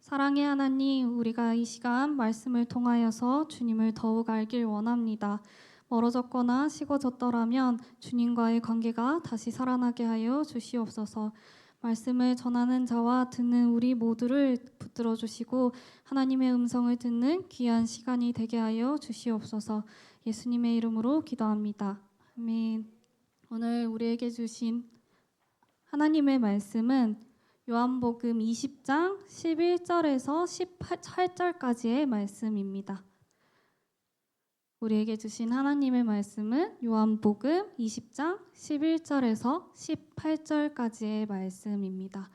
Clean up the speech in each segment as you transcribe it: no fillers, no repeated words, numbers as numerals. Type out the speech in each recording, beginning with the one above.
사랑의 하나님, 우리가 이 시간 말씀을 통하여서 주님을 더욱 알길 원합니다. 멀어졌거나 식어졌더라면 주님과의 관계가 다시 살아나게 하여 주시옵소서. 말씀을 전하는 자와 듣는 우리 모두를 붙들어 주시고 하나님의 음성을 듣는 귀한 시간이 되게 하여 주시옵소서. 예수님의 이름으로 기도합니다. 아멘. 오늘 우리에게 주신 하나님의 말씀은 요한복음 20장 11절에서 18절까지의 말씀입니다. 우리에게 주신 하나님의 말씀은 요한복음 20장 11절에서 18절까지의 말씀입니다.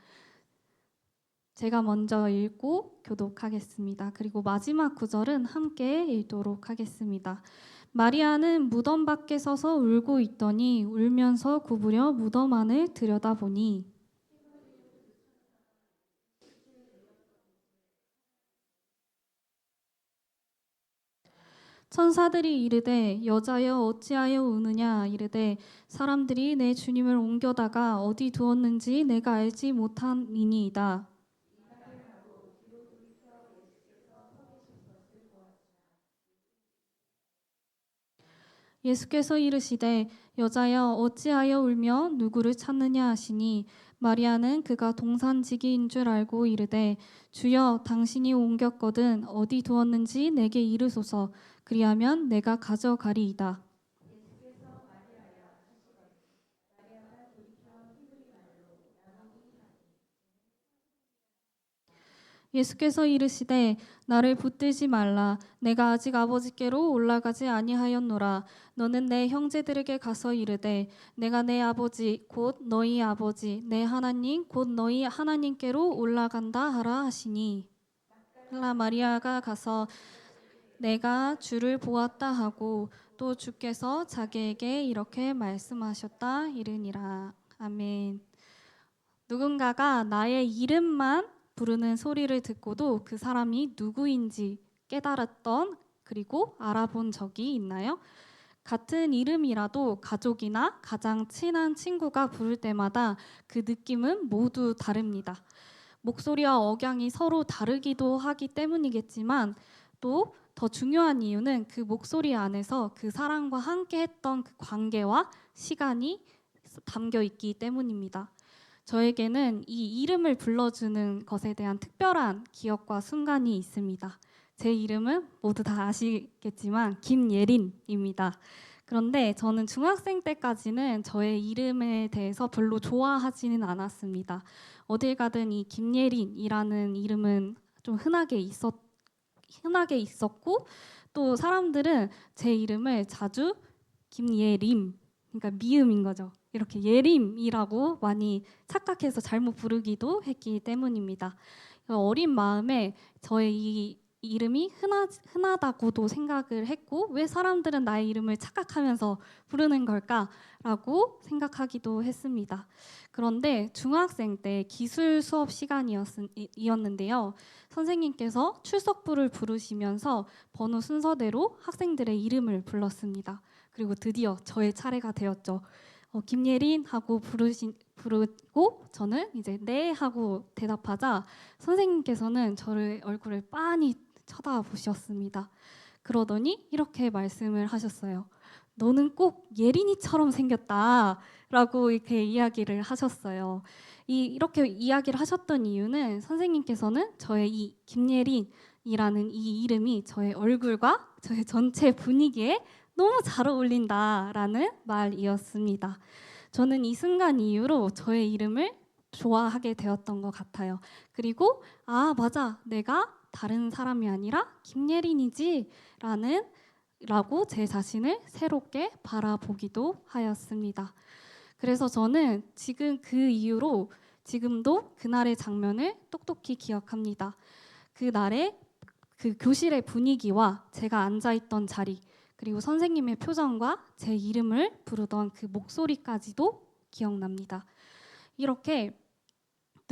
제가 먼저 읽고 교독하겠습니다. 그리고 마지막 구절은 함께 읽도록 하겠습니다. 마리아는 무덤 밖에 서서 울고 있더니 울면서 구부려 무덤 안을 들여다보니 천사들이 이르되 여자여 어찌하여 우느냐 이르되 사람들이 내 주님을 옮겨다가 어디 두었는지 내가 알지 못함이니이다. 예수께서 이르시되 여자여 어찌하여 울며 누구를 찾느냐 하시니 마리아는 그가 동산지기인 줄 알고 이르되 주여 당신이 옮겼거든 어디 두었는지 내게 이르소서 그리하면 내가 가져가리이다. 예수께서 이르시되 나를 붙들지 말라 내가 아직 아버지께로 올라가지 아니하였노라. 너는 내 형제들에게 가서 이르되 내가 내 아버지 곧 너희 아버지 내 하나님 곧 너희 하나님께로 올라간다 하라 하시니 라 마리아가 가서 내가 주를 보았다 하고 또 주께서 자기에게 이렇게 말씀하셨다 이르니라. 아멘. 누군가가 나의 이름만 부르는 소리를 듣고도 그 사람이 누구인지 깨달았던 그리고 알아본 적이 있나요? 같은 이름이라도 가족이나 가장 친한 친구가 부를 때마다 그 느낌은 모두 다릅니다. 목소리와 억양이 서로 다르기도 하기 때문이겠지만 또 더 중요한 이유는 그 목소리 안에서 그 사람과 함께 했던 그 관계와 시간이 담겨 있기 때문입니다. 저에게는 이 이름을 불러주는 것에 대한 특별한 기억과 순간이 있습니다. 제 이름은 모두 다 아시겠지만 김예린입니다. 그런데 저는 중학생 때까지는 저의 이름에 대해서 별로 좋아하지는 않았습니다. 어딜 가든 이 김예린이라는 이름은 좀 흔하게 있었고 또 사람들은 제 이름을 자주 김예림, 그러니까 미음인 거죠. 이렇게 예림이라고 많이 착각해서 잘못 부르기도 했기 때문입니다. 어린 마음에 저의 이 이름이 흔하다고도 생각을 했고 왜 사람들은 나의 이름을 착각하면서 부르는 걸까라고 생각하기도 했습니다. 그런데 중학생 때 기술 수업 시간이었는데요. 선생님께서 출석부를 부르시면서 번호 순서대로 학생들의 이름을 불렀습니다. 그리고 드디어 저의 차례가 되었죠. 김예린 하고 부르고 저는 이제 네 하고 대답하자 선생님께서는 저를 얼굴을 빤히 쳐다보셨습니다. 그러더니 이렇게 말씀을 하셨어요. 너는 꼭 예린이처럼 생겼다 라고 이렇게 이야기를 하셨어요. 이렇게 이야기를 하셨던 이유는 선생님께서는 저의 이 김예린이라는 이 이름이 저의 얼굴과 저의 전체 분위기에 너무 잘 어울린다라는 말이었습니다. 저는 이 순간 이후로 저의 이름을 좋아하게 되었던 것 같아요. 그리고 맞아, 내가 다른 사람이 아니라 김예린이지 라고 제 자신을 새롭게 바라보기도 하였습니다. 그래서 저는 지금 그 이후로 지금도 그날의 장면을 똑똑히 기억합니다. 그날의 그 교실의 분위기와 제가 앉아있던 자리 그리고 선생님의 표정과 제 이름을 부르던 그 목소리까지도 기억납니다. 이렇게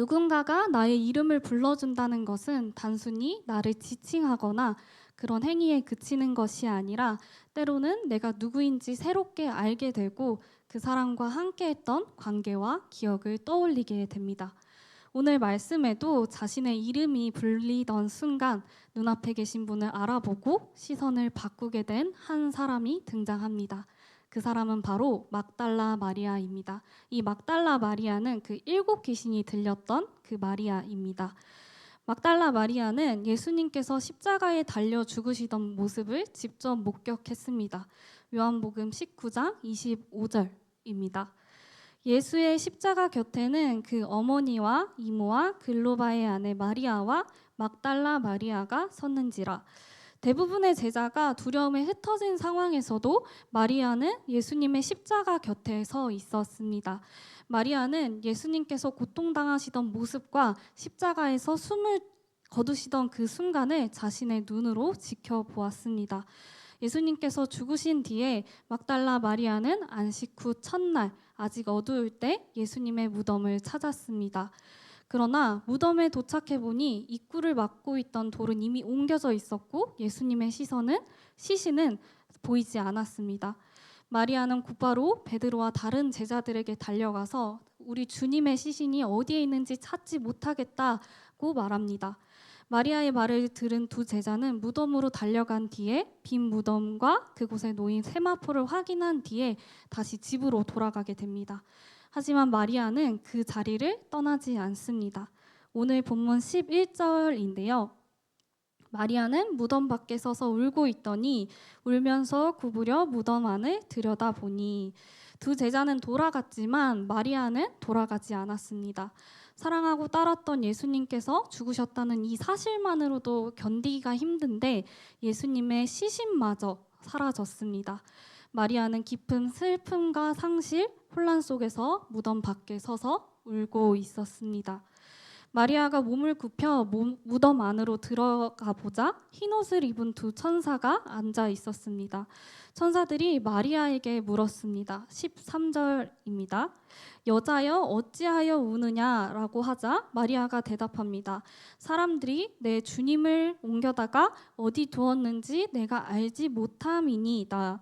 누군가가 나의 이름을 불러준다는 것은 단순히 나를 지칭하거나 그런 행위에 그치는 것이 아니라 때로는 내가 누구인지 새롭게 알게 되고 그 사람과 함께했던 관계와 기억을 떠올리게 됩니다. 오늘 말씀에도 자신의 이름이 불리던 순간 눈앞에 계신 분을 알아보고 시선을 바꾸게 된 한 사람이 등장합니다. 그 사람은 바로 막달라 마리아입니다. 이 막달라 마리아는 그 7귀신이 들렸던 그 마리아입니다. 막달라 마리아는 예수님께서 십자가에 달려 죽으시던 모습을 직접 목격했습니다. 요한복음 19장 25절입니다. 예수의 십자가 곁에는 그 어머니와 이모와 글로바의 아내 마리아와 막달라 마리아가 섰는지라. 대부분의 제자가 두려움에 흩어진 상황에서도 마리아는 예수님의 십자가 곁에 서 있었습니다. 마리아는 예수님께서 고통당하시던 모습과 십자가에서 숨을 거두시던 그 순간을 자신의 눈으로 지켜보았습니다. 예수님께서 죽으신 뒤에 막달라 마리아는 안식 후 첫날 아직 어두울 때 예수님의 무덤을 찾았습니다. 그러나 무덤에 도착해 보니 입구를 막고 있던 돌은 이미 옮겨져 있었고 예수님의 시신은 보이지 않았습니다. 마리아는 곧바로 베드로와 다른 제자들에게 달려가서 우리 주님의 시신이 어디에 있는지 찾지 못하겠다고 말합니다. 마리아의 말을 들은 두 제자는 무덤으로 달려간 뒤에 빈 무덤과 그곳에 놓인 세마포를 확인한 뒤에 다시 집으로 돌아가게 됩니다. 하지만 마리아는 그 자리를 떠나지 않습니다. 오늘 본문 11절인데요. 마리아는 무덤 밖에 서서 울고 있더니 울면서 구부려 무덤 안을 들여다보니 두 제자는 돌아갔지만 마리아는 돌아가지 않았습니다. 사랑하고 따랐던 예수님께서 죽으셨다는 이 사실만으로도 견디기가 힘든데 예수님의 시신마저 사라졌습니다. 마리아는 깊은 슬픔과 상실, 혼란 속에서 무덤 밖에 서서 울고 있었습니다. 마리아가 몸을 굽혀 무덤 안으로 들어가 보자 흰옷을 입은 두 천사가 앉아 있었습니다. 천사들이 마리아에게 물었습니다. 13절입니다. 여자여 어찌하여 우느냐라고 하자 마리아가 대답합니다. 사람들이 내 주님을 옮겨다가 어디 두었는지 내가 알지 못함이니이다.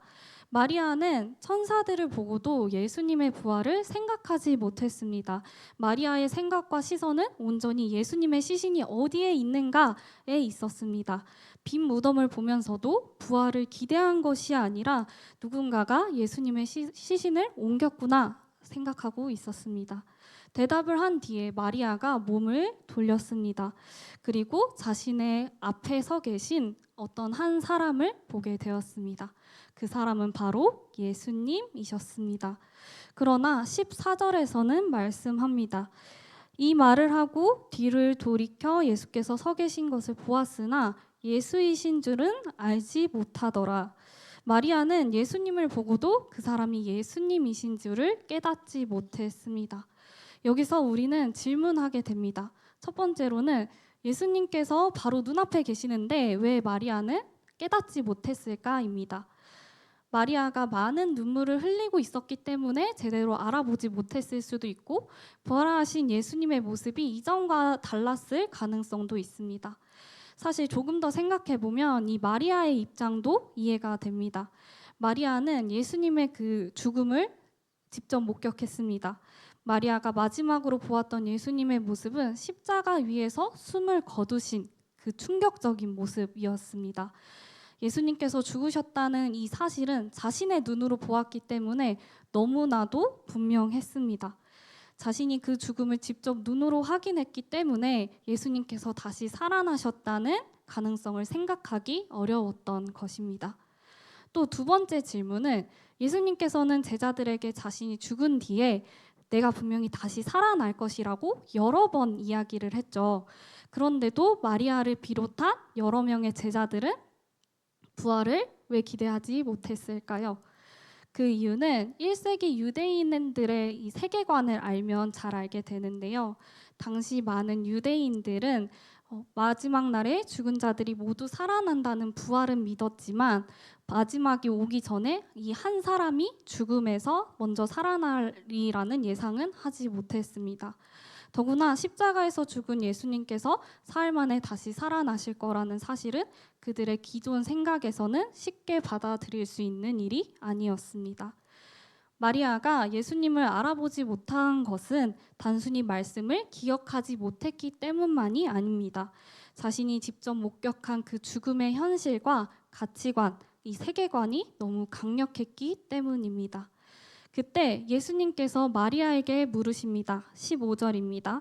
마리아는 천사들을 보고도 예수님의 부활을 생각하지 못했습니다. 마리아의 생각과 시선은 온전히 예수님의 시신이 어디에 있는가에 있었습니다. 빈 무덤을 보면서도 부활을 기대한 것이 아니라 누군가가 예수님의 시신을 옮겼구나 생각하고 있었습니다. 대답을 한 뒤에 마리아가 몸을 돌렸습니다. 그리고 자신의 앞에 서 계신 어떤 한 사람을 보게 되었습니다. 그 사람은 바로 예수님이셨습니다. 그러나 14절에서는 말씀합니다. 이 말을 하고 뒤를 돌이켜 예수께서 서 계신 것을 보았으나 예수이신 줄은 알지 못하더라. 마리아는 예수님을 보고도 그 사람이 예수님이신 줄을 깨닫지 못했습니다. 여기서 우리는 질문하게 됩니다. 첫 번째로는 예수님께서 바로 눈앞에 계시는데 왜 마리아는 깨닫지 못했을까입니다. 마리아가 많은 눈물을 흘리고 있었기 때문에 제대로 알아보지 못했을 수도 있고 부활하신 예수님의 모습이 이전과 달랐을 가능성도 있습니다. 사실 조금 더 생각해보면 이 마리아의 입장도 이해가 됩니다. 마리아는 예수님의 그 죽음을 직접 목격했습니다. 마리아가 마지막으로 보았던 예수님의 모습은 십자가 위에서 숨을 거두신 그 충격적인 모습이었습니다. 예수님께서 죽으셨다는 이 사실은 자신의 눈으로 보았기 때문에 너무나도 분명했습니다. 자신이 그 죽음을 직접 눈으로 확인했기 때문에 예수님께서 다시 살아나셨다는 가능성을 생각하기 어려웠던 것입니다. 또 두 번째 질문은 예수님께서는 제자들에게 자신이 죽은 뒤에 내가 분명히 다시 살아날 것이라고 여러 번 이야기를 했죠. 그런데도 마리아를 비롯한 여러 명의 제자들은 부활을 왜 기대하지 못했을까요? 그 이유는 1세기 유대인들의 이 세계관을 알면 잘 알게 되는데요. 당시 많은 유대인들은 마지막 날에 죽은 자들이 모두 살아난다는 부활은 믿었지만 마지막이 오기 전에 이 한 사람이 죽음에서 먼저 살아나리라는 예상은 하지 못했습니다. 더구나 십자가에서 죽은 예수님께서 사흘 만에 다시 살아나실 거라는 사실은 그들의 기존 생각에서는 쉽게 받아들일 수 있는 일이 아니었습니다. 마리아가 예수님을 알아보지 못한 것은 단순히 말씀을 기억하지 못했기 때문만이 아닙니다. 자신이 직접 목격한 그 죽음의 현실과 가치관, 이 세계관이 너무 강력했기 때문입니다. 그때 예수님께서 마리아에게 물으십니다. 15절입니다.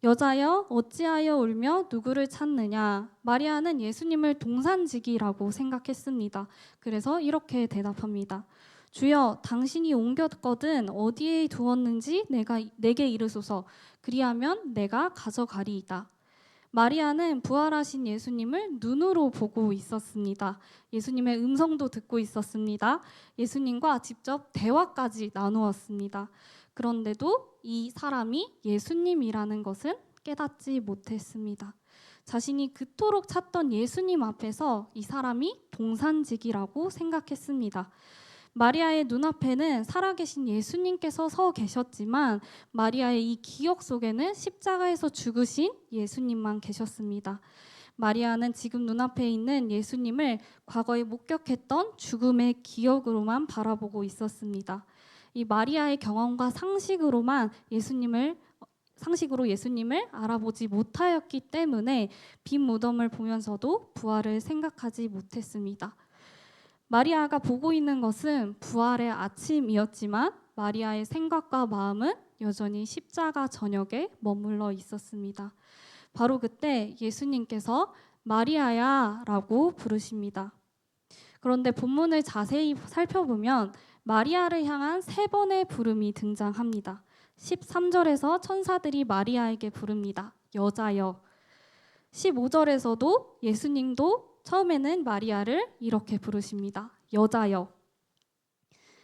여자여 어찌하여 울며 누구를 찾느냐? 마리아는 예수님을 동산지기라고 생각했습니다. 그래서 이렇게 대답합니다. 주여 당신이 옮겼거든 어디에 두었는지 내게 이르소서. 그리하면 내가 가져가리이다. 마리아는 부활하신 예수님을 눈으로 보고 있었습니다. 예수님의 음성도 듣고 있었습니다. 예수님과 직접 대화까지 나누었습니다. 그런데도 이 사람이 예수님이라는 것은 깨닫지 못했습니다. 자신이 그토록 찾던 예수님 앞에서 이 사람이 동산지기라고 생각했습니다. 마리아의 눈앞에는 살아계신 예수님께서 서 계셨지만 마리아의 이 기억 속에는 십자가에서 죽으신 예수님만 계셨습니다. 마리아는 지금 눈앞에 있는 예수님을 과거에 목격했던 죽음의 기억으로만 바라보고 있었습니다. 이 마리아의 경험과 상식으로 예수님을 알아보지 못하였기 때문에 빈 무덤을 보면서도 부활을 생각하지 못했습니다. 마리아가 보고 있는 것은 부활의 아침이었지만 마리아의 생각과 마음은 여전히 십자가 전역에 머물러 있었습니다. 바로 그때 예수님께서 마리아야 라고 부르십니다. 그런데 본문을 자세히 살펴보면 마리아를 향한 3번의 부름이 등장합니다. 13절에서 천사들이 마리아에게 부릅니다. 여자여. 15절에서도 예수님도 처음에는 마리아를 이렇게 부르십니다. 여자여.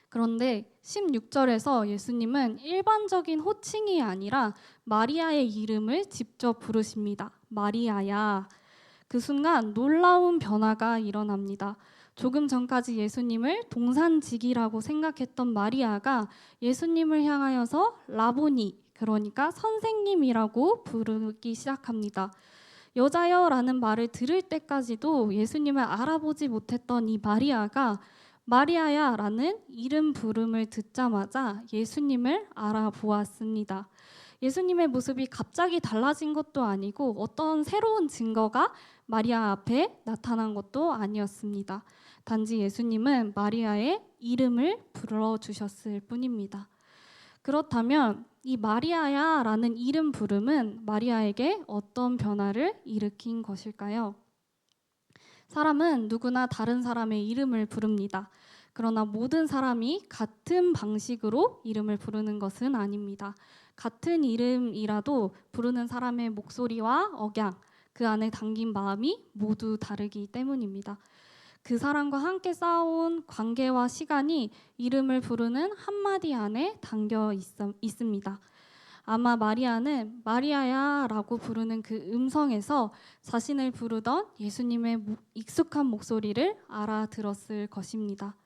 그런데 16절에서 예수님은 일반적인 호칭이 아니라 마리아의 이름을 직접 부르십니다. 마리아야. 그 순간 놀라운 변화가 일어납니다. 조금 전까지 예수님을 동산지기라고 생각했던 마리아가 예수님을 향하여서 라보니, 그러니까 선생님이라고 부르기 시작합니다. 여자여라는 말을 들을 때까지도 예수님을 알아보지 못했던 이 마리아가 마리아야라는 이름 부름을 듣자마자 예수님을 알아보았습니다. 예수님의 모습이 갑자기 달라진 것도 아니고 어떤 새로운 증거가 마리아 앞에 나타난 것도 아니었습니다. 단지 예수님은 마리아의 이름을 불러주셨을 뿐입니다. 그렇다면 이 마리아야라는 이름 부름은 마리아에게 어떤 변화를 일으킨 것일까요? 사람은 누구나 다른 사람의 이름을 부릅니다. 그러나 모든 사람이 같은 방식으로 이름을 부르는 것은 아닙니다. 같은 이름이라도 부르는 사람의 목소리와 억양, 그 안에 담긴 마음이 모두 다르기 때문입니다. 그 사람과 함께 쌓아온 관계와 시간이 이름을 부르는 한마디 안에 담겨 있습니다. 아마 마리아는 마리아야 라고 부르는 그 음성에서 자신을 부르던 예수님의 익숙한 목소리를 알아들었을 것입니다.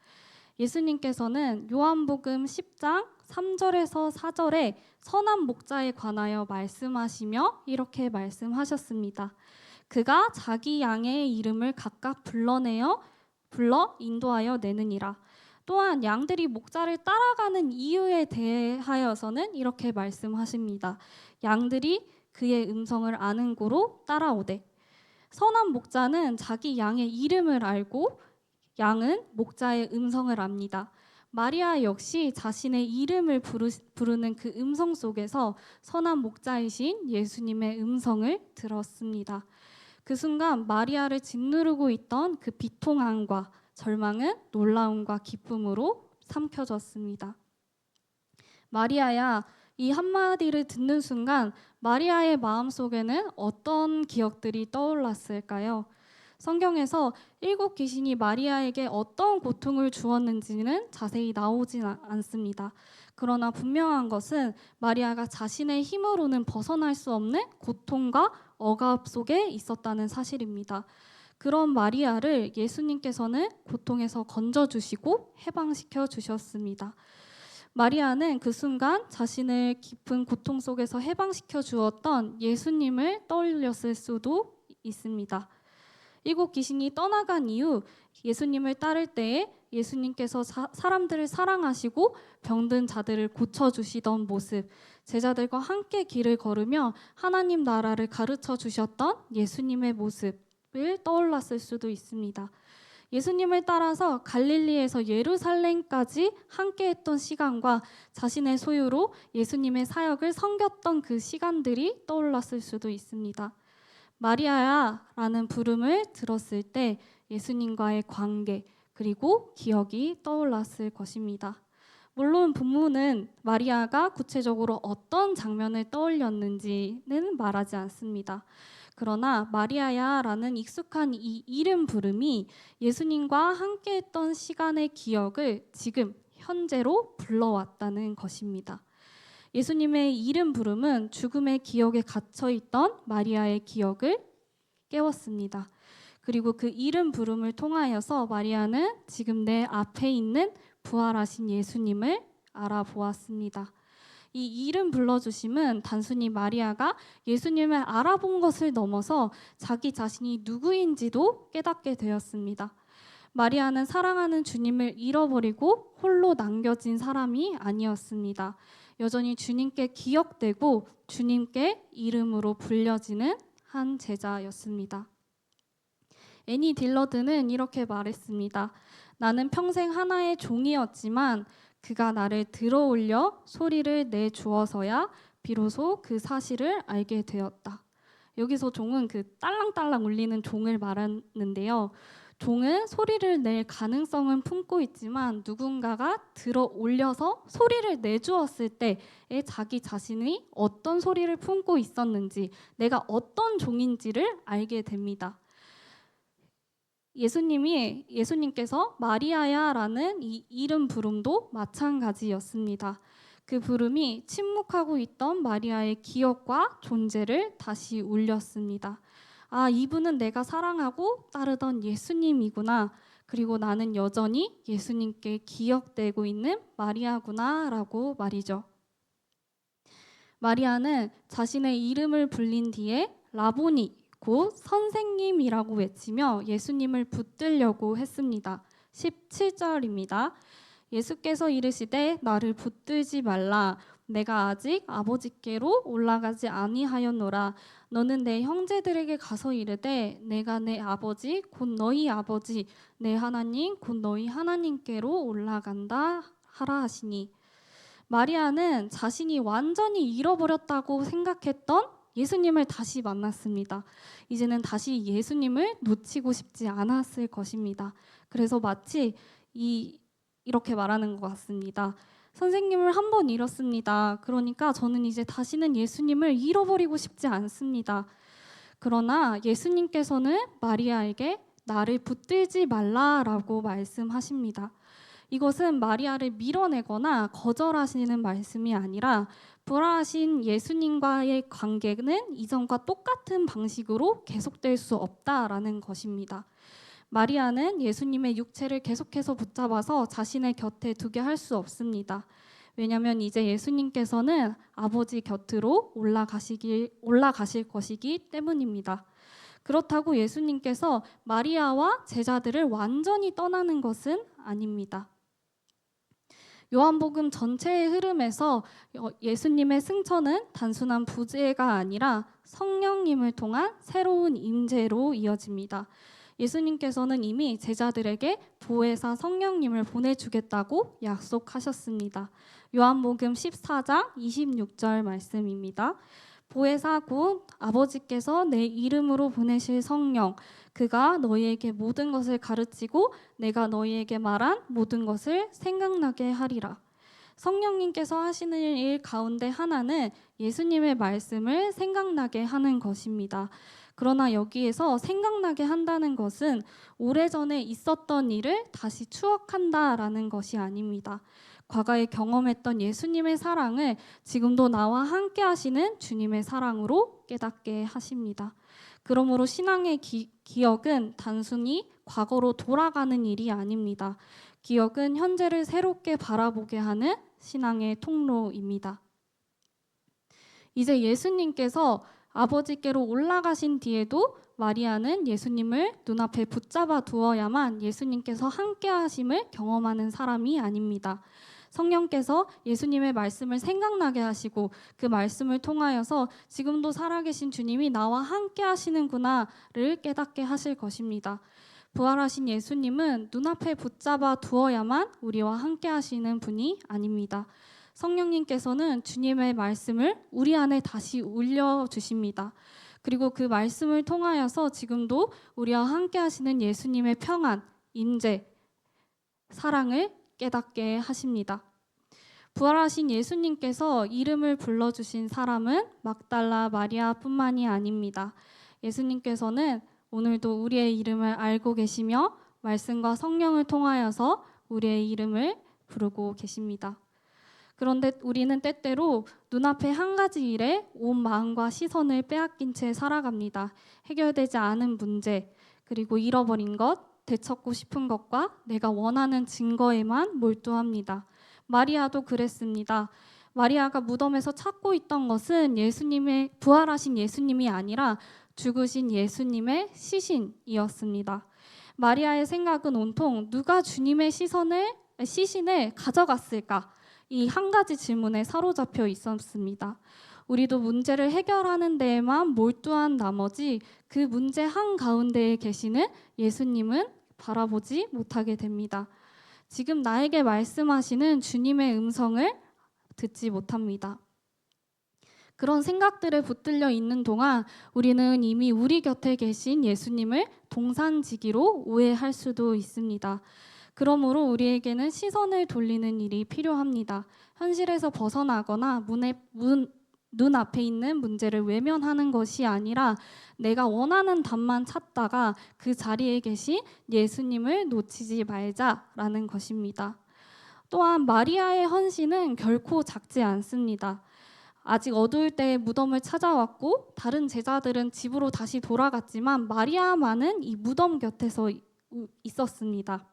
예수님께서는 요한복음 10장 3절에서 4절에 선한 목자에 관하여 말씀하시며 이렇게 말씀하셨습니다. 그가 자기 양의 이름을 각각 불러 인도하여 내느니라. 또한 양들이 목자를 따라가는 이유에 대하여서는 이렇게 말씀하십니다. 양들이 그의 음성을 아는 고로 따라오되. 선한 목자는 자기 양의 이름을 알고 양은 목자의 음성을 압니다. 마리아 역시 자신의 이름을 부르는 그 음성 속에서 선한 목자이신 예수님의 음성을 들었습니다. 그 순간 마리아를 짓누르고 있던 그 비통함과 절망은 놀라움과 기쁨으로 삼켜졌습니다. 마리아야, 이 한마디를 듣는 순간 마리아의 마음속에는 어떤 기억들이 떠올랐을까요? 성경에서 7 귀신이 마리아에게 어떤 고통을 주었는지는 자세히 나오진 않습니다. 그러나 분명한 것은 마리아가 자신의 힘으로는 벗어날 수 없는 고통과 억압 속에 있었다는 사실입니다. 그런 마리아를 예수님께서는 고통에서 건져주시고 해방시켜 주셨습니다. 마리아는 그 순간 자신을 깊은 고통 속에서 해방시켜 주었던 예수님을 떠올렸을 수도 있습니다. 일곱 귀신이 떠나간 이후 예수님을 따를 때에 예수님께서 사람들을 사랑하시고 병든 자들을 고쳐주시던 모습, 제자들과 함께 길을 걸으며 하나님 나라를 가르쳐 주셨던 예수님의 모습을 떠올랐을 수도 있습니다. 예수님을 따라서 갈릴리에서 예루살렘까지 함께했던 시간과 자신의 소유로 예수님의 사역을 섬겼던 그 시간들이 떠올랐을 수도 있습니다. 마리아야 라는 부름을 들었을 때 예수님과의 관계 그리고 기억이 떠올랐을 것입니다. 물론 본문은 마리아가 구체적으로 어떤 장면을 떠올렸는지는 말하지 않습니다. 그러나 마리아야 라는 익숙한 이 이름 부름이 예수님과 함께했던 시간의 기억을 지금 현재로 불러왔다는 것입니다. 예수님의 이름 부름은 죽음의 기억에 갇혀있던 마리아의 기억을 깨웠습니다. 그리고 그 이름 부름을 통하여서 마리아는 지금 내 앞에 있는 부활하신 예수님을 알아보았습니다. 이 이름 불러주심은 단순히 마리아가 예수님을 알아본 것을 넘어서 자기 자신이 누구인지도 깨닫게 되었습니다. 마리아는 사랑하는 주님을 잃어버리고 홀로 남겨진 사람이 아니었습니다. 여전히 주님께 기억되고 주님께 이름으로 불려지는 한 제자였습니다. 애니 딜러드는 이렇게 말했습니다. 나는 평생 하나의 종이었지만 그가 나를 들어올려 소리를 내주어서야 비로소 그 사실을 알게 되었다. 여기서 종은 그 딸랑딸랑 울리는 종을 말하는데요. 종은 소리를 낼 가능성은 품고 있지만 누군가가 들어 올려서 소리를 내주었을 때에 자기 자신이 어떤 소리를 품고 있었는지, 내가 어떤 종인지를 알게 됩니다. 예수님께서 마리아야라는 이 이름 부름도 마찬가지였습니다. 그 부름이 침묵하고 있던 마리아의 기억과 존재를 다시 울렸습니다. 아, 이분은 내가 사랑하고 따르던 예수님이구나. 그리고 나는 여전히 예수님께 기억되고 있는 마리아구나 라고 말이죠. 마리아는 자신의 이름을 불린 뒤에 라보니, 곧 선생님이라고 외치며 예수님을 붙들려고 했습니다. 17절입니다. 예수께서 이르시되 나를 붙들지 말라. 내가 아직 아버지께로 올라가지 아니하였노라. 너는 내 형제들에게 가서 이르되 내가 내 아버지 곧 너희 아버지 내 하나님 곧 너희 하나님께로 올라간다 하라 하시니. 마리아는 자신이 완전히 잃어버렸다고 생각했던 예수님을 다시 만났습니다. 이제는 다시 예수님을 놓치고 싶지 않았을 것입니다. 그래서 마치 이렇게 말하는 것 같습니다. 선생님을 한 번 잃었습니다. 그러니까 저는 이제 다시는 예수님을 잃어버리고 싶지 않습니다. 그러나 예수님께서는 마리아에게 나를 붙들지 말라라고 말씀하십니다. 이것은 마리아를 밀어내거나 거절하시는 말씀이 아니라 부활하신 예수님과의 관계는 이전과 똑같은 방식으로 계속될 수 없다라는 것입니다. 마리아는 예수님의 육체를 계속해서 붙잡아서 자신의 곁에 두게 할 수 없습니다. 왜냐하면 이제 예수님께서는 아버지 곁으로 올라가실 것이기 때문입니다. 그렇다고 예수님께서 마리아와 제자들을 완전히 떠나는 것은 아닙니다. 요한복음 전체의 흐름에서 예수님의 승천은 단순한 부재가 아니라 성령님을 통한 새로운 임재로 이어집니다. 예수님께서는 이미 제자들에게 보혜사 성령님을 보내주겠다고 약속하셨습니다. 요한복음 14장 26절 말씀입니다. 보혜사 곧 아버지께서 내 이름으로 보내실 성령, 그가 너희에게 모든 것을 가르치고 내가 너희에게 말한 모든 것을 생각나게 하리라. 성령님께서 하시는 일 가운데 하나는 예수님의 말씀을 생각나게 하는 것입니다. 그러나 여기에서 생각나게 한다는 것은 오래전에 있었던 일을 다시 추억한다라는 것이 아닙니다. 과거에 경험했던 예수님의 사랑을 지금도 나와 함께 하시는 주님의 사랑으로 깨닫게 하십니다. 그러므로 신앙의 기억은 단순히 과거로 돌아가는 일이 아닙니다. 기억은 현재를 새롭게 바라보게 하는 신앙의 통로입니다. 이제 예수님께서 아버지께로 올라가신 뒤에도 마리아는 예수님을 눈앞에 붙잡아 두어야만 예수님께서 함께 하심을 경험하는 사람이 아닙니다. 성령께서 예수님의 말씀을 생각나게 하시고 그 말씀을 통하여서 지금도 살아계신 주님이 나와 함께 하시는구나를 깨닫게 하실 것입니다. 부활하신 예수님은 눈앞에 붙잡아 두어야만 우리와 함께 하시는 분이 아닙니다. 성령님께서는 주님의 말씀을 우리 안에 다시 올려주십니다. 그리고 그 말씀을 통하여서 지금도 우리와 함께 하시는 예수님의 평안, 임재, 사랑을 깨닫게 하십니다. 부활하신 예수님께서 이름을 불러주신 사람은 막달라 마리아뿐만이 아닙니다. 예수님께서는 오늘도 우리의 이름을 알고 계시며 말씀과 성령을 통하여서 우리의 이름을 부르고 계십니다. 그런데 우리는 때때로 눈앞에 한 가지 일에 온 마음과 시선을 빼앗긴 채 살아갑니다. 해결되지 않은 문제, 그리고 잃어버린 것, 되찾고 싶은 것과 내가 원하는 증거에만 몰두합니다. 마리아도 그랬습니다. 마리아가 무덤에서 찾고 있던 것은 예수님의 부활하신 예수님이 아니라 죽으신 예수님의 시신이었습니다. 마리아의 생각은 온통 누가 주님의 시신을 가져갔을까? 이 한 가지 질문에 사로잡혀 있었습니다. 우리도 문제를 해결하는 데에만 몰두한 나머지 그 문제 한가운데에 계시는 예수님은 바라보지 못하게 됩니다. 지금 나에게 말씀하시는 주님의 음성을 듣지 못합니다. 그런 생각들에 붙들려 있는 동안 우리는 이미 우리 곁에 계신 예수님을 동산지기로 오해할 수도 있습니다. 그러므로 우리에게는 시선을 돌리는 일이 필요합니다. 현실에서 벗어나거나 눈앞에 있는 문제를 외면하는 것이 아니라 내가 원하는 답만 찾다가 그 자리에 계신 예수님을 놓치지 말자라는 것입니다. 또한 마리아의 헌신은 결코 작지 않습니다. 아직 어두울 때 무덤을 찾아왔고 다른 제자들은 집으로 다시 돌아갔지만 마리아만은 이 무덤 곁에서 있었습니다.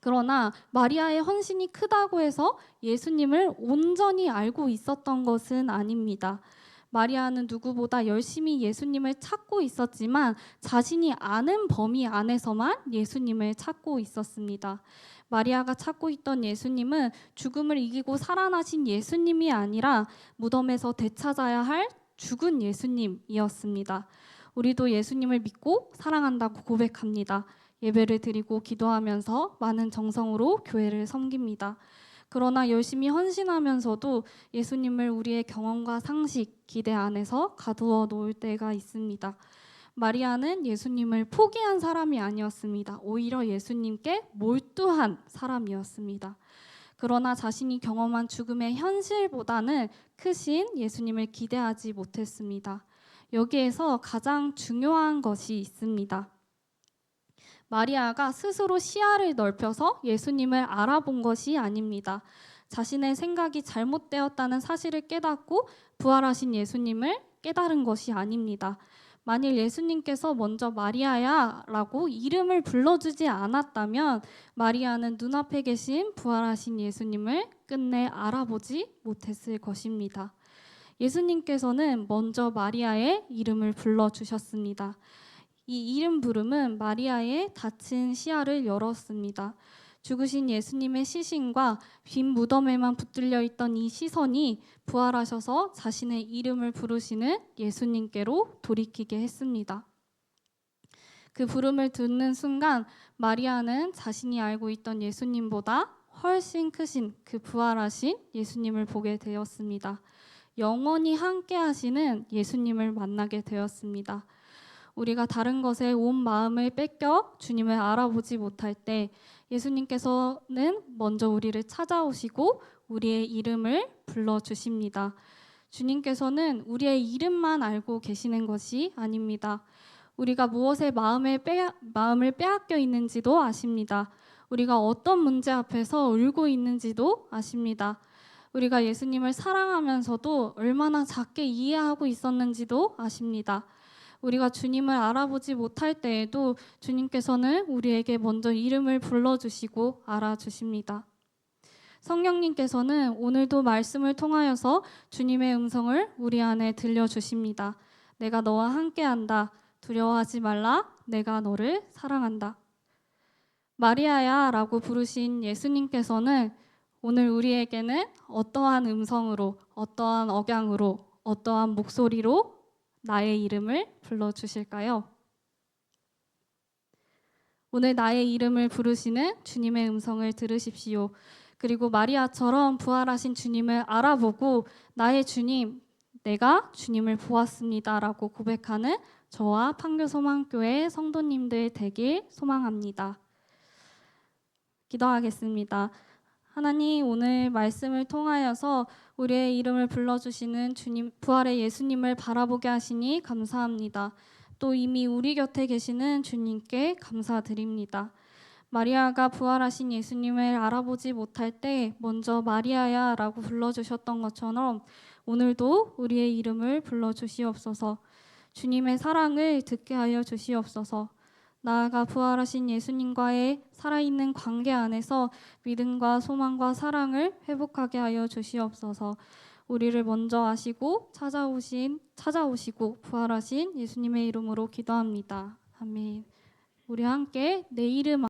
그러나 마리아의 헌신이 크다고 해서 예수님을 온전히 알고 있었던 것은 아닙니다. 마리아는 누구보다 열심히 예수님을 찾고 있었지만 자신이 아는 범위 안에서만 예수님을 찾고 있었습니다. 마리아가 찾고 있던 예수님은 죽음을 이기고 살아나신 예수님이 아니라 무덤에서 되찾아야 할 죽은 예수님이었습니다. 우리도 예수님을 믿고 사랑한다고 고백합니다. 예배를 드리고 기도하면서 많은 정성으로 교회를 섬깁니다. 그러나 열심히 헌신하면서도 예수님을 우리의 경험과 상식, 기대 안에서 가두어 놓을 때가 있습니다. 마리아는 예수님을 포기한 사람이 아니었습니다. 오히려 예수님께 몰두한 사람이었습니다. 그러나 자신이 경험한 죽음의 현실보다는 크신 예수님을 기대하지 못했습니다. 여기에서 가장 중요한 것이 있습니다. 마리아가 스스로 시야를 넓혀서 예수님을 알아본 것이 아닙니다. 자신의 생각이 잘못되었다는 사실을 깨닫고 부활하신 예수님을 깨달은 것이 아닙니다. 만일 예수님께서 먼저 마리아야 라고 이름을 불러주지 않았다면 마리아는 눈앞에 계신 부활하신 예수님을 끝내 알아보지 못했을 것입니다. 예수님께서는 먼저 마리아의 이름을 불러주셨습니다. 이 이름 부름은 마리아의 닫힌 시야를 열었습니다. 죽으신 예수님의 시신과 빈 무덤에만 붙들려 있던 이 시선이 부활하셔서 자신의 이름을 부르시는 예수님께로 돌이키게 했습니다. 그 부름을 듣는 순간 마리아는 자신이 알고 있던 예수님보다 훨씬 크신 그 부활하신 예수님을 보게 되었습니다. 영원히 함께 하시는 예수님을 만나게 되었습니다. 우리가 다른 것에 온 마음을 뺏겨 주님을 알아보지 못할 때 예수님께서는 먼저 우리를 찾아오시고 우리의 이름을 불러주십니다. 주님께서는 우리의 이름만 알고 계시는 것이 아닙니다. 우리가 무엇에 마음을 빼앗겨 있는지도 아십니다. 우리가 어떤 문제 앞에서 울고 있는지도 아십니다. 우리가 예수님을 사랑하면서도 얼마나 작게 이해하고 있었는지도 아십니다. 우리가 주님을 알아보지 못할 때에도 주님께서는 우리에게 먼저 이름을 불러주시고 알아주십니다. 성령님께서는 오늘도 말씀을 통하여서 주님의 음성을 우리 안에 들려주십니다. 내가 너와 함께한다. 두려워하지 말라. 내가 너를 사랑한다. 마리아야 라고 부르신 예수님께서는 오늘 우리에게는 어떠한 음성으로, 어떠한 억양으로, 어떠한 목소리로 나의 이름을 불러주실까요? 오늘 나의 이름을 부르시는 주님의 음성을 들으십시오. 그리고 마리아처럼 부활하신 주님을 알아보고 나의 주님, 내가 주님을 보았습니다 라고 고백하는 저와 판교소망교회 성도님들 되길 소망합니다. 기도하겠습니다. 하나님, 오늘 말씀을 통하여서 우리의 이름을 불러주시는 주님, 부활의 예수님을 바라보게 하시니 감사합니다. 또 이미 우리 곁에 계시는 주님께 감사드립니다. 마리아가 부활하신 예수님을 알아보지 못할 때 먼저 마리아야 라고 불러주셨던 것처럼 오늘도 우리의 이름을 불러주시옵소서. 주님의 사랑을 듣게 하여 주시옵소서. 나아가 부활하신 예수님과의 살아있는 관계 안에서 믿음과 소망과 사랑을 회복하게 하여 주시옵소서. 우리를 먼저 아시고 찾아오시고 부활하신 예수님의 이름으로 기도합니다. 아멘. 우리 함께 내 이름